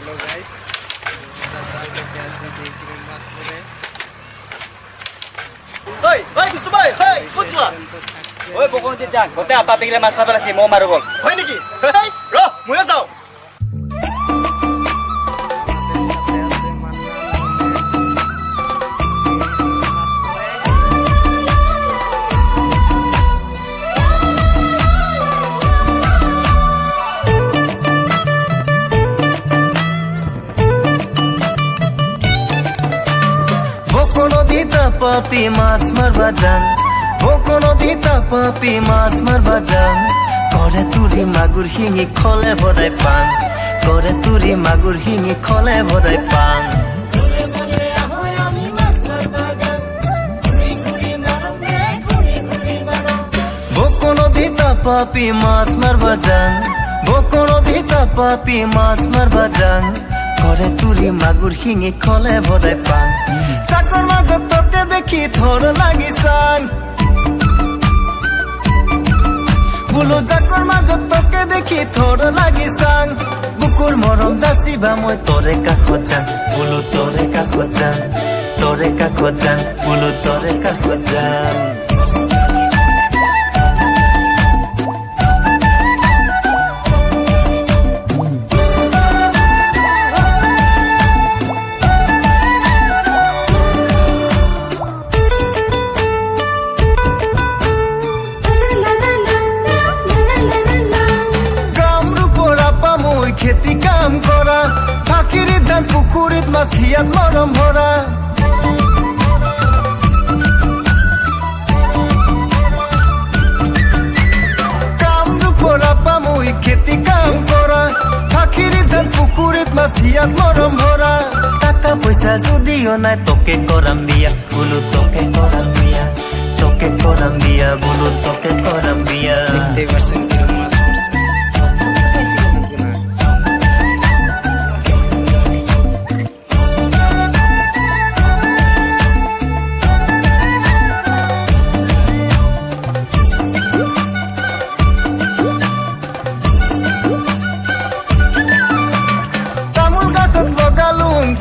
hello guys ওই ওই বিষ্ণু ভাই হেই বুঝলা ওই বকন যে যাক গতে আপা পেগলে মাছ পাতা লাগছে মো মারো গল হয় নাকি হেই র মুয়া যাও Papi mas marbajan bokono dita papi mas marbajan kore turi magur hingi khole borai pang kore turi magur hingi khole borai pang bokono dita papi mas marbajan bokono dita papi mas marbajan kore turi magur hingi khole borai pang চাকর মাঝে তোকে দেখি থর লাগিসান বুলু চাকর মাঝে তোকে দেখি থর লাগিসান বুকুর মরম যাসিবা মই তোরে কাখত যাং বুলু তোরে কাখত যাং তোরে কাখত যাং বুলু তোরে কাখত যাং খেতি কাম করা ফাঁকির ধান পুকুরিত মাছ হিয়াত মরম ভরা কাম দুপরা পামুই খেতি কাম করা ফাঁকির ধান পুকুরিত মাছ হিয়াত মরম ভরা টাকা পয়সা যদিও নাই তোকে করাম বিয়া বলো তোকে করাম বিয়া তোকে করাম বিয়া বলো তোকে করাম বিয়া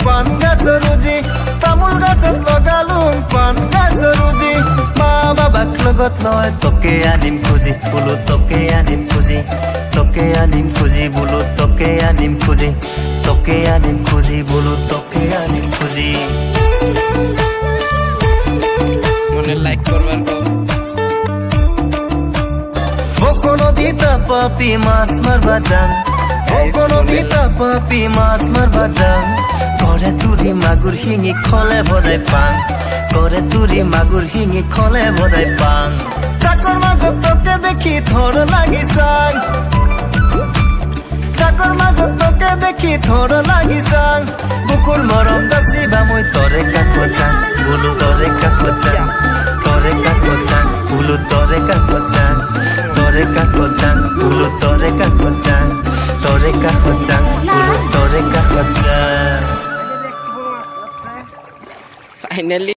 পান গাছের রুজি তামোল গাছত লগালুম পান গাছের রুজি মা বাবাক লগত লয় তোকে আনিম খুঁজি বোলো তোকে আনিম খুঁজি তোকে আনিম খুঁজি বোলো তোকে আনিম খুঁজি তোকে আনিম খুঁজি বোলো তোকে আনিম খুঁজি মনে লাইক করবার বকনো দিতা পাপি মাছ মারবা যান বকনো দিতা পাপি মাছ মারবা যান করে তুরি মাগুর হিঙি খলে ভরাই পাং করে তুরি মাগুর হিঙি খলে ভরাই পাং চাকর মাঝে তোকে দেখি থর লাগিসান চাকর মাঝে তোকে দেখি থর লাগিসান বুকুর মরম যাসিবা মই তরে কাখত যাং বুলু তরে কাখত যাং তরে কাখত যাং বুলু তরে কাখত যাং তরে কাখত যাং বুলু তরে কাখত যাং তরে কাখত যাং বুলু তরে কাখত যাং ফাইনালি